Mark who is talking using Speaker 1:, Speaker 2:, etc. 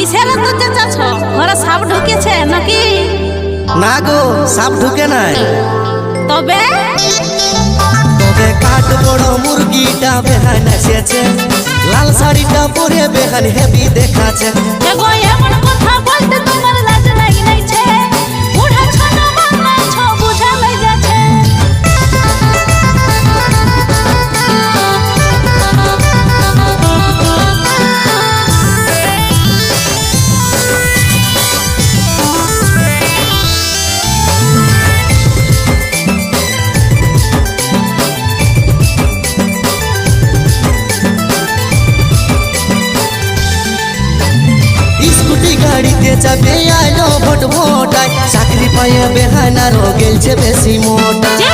Speaker 1: কিসের এত চেঁচাছ? ঘরে সাপ ঢুকেছে নাকি?
Speaker 2: না গো, সাপ ঢুকে নাই।
Speaker 1: তবে
Speaker 2: তবে কাঠ বড় মুরগিটা বেহান এসেছে, লাল শাড়িটা পরে বেহান হেভি দেখাচ্ছে।
Speaker 1: এগো এমন কথা বলতে তোমার লাজ লাগি নাইছে? বুড়া ছোট বানাইছ বুঝা লই যাচ্ছে।
Speaker 2: স্কুটি গাড়িতে যাবে আইলো ভোট ভোটায়, চাকরি পাইয়ে বেহানারও গেলছে বেশি মোটা।
Speaker 1: যে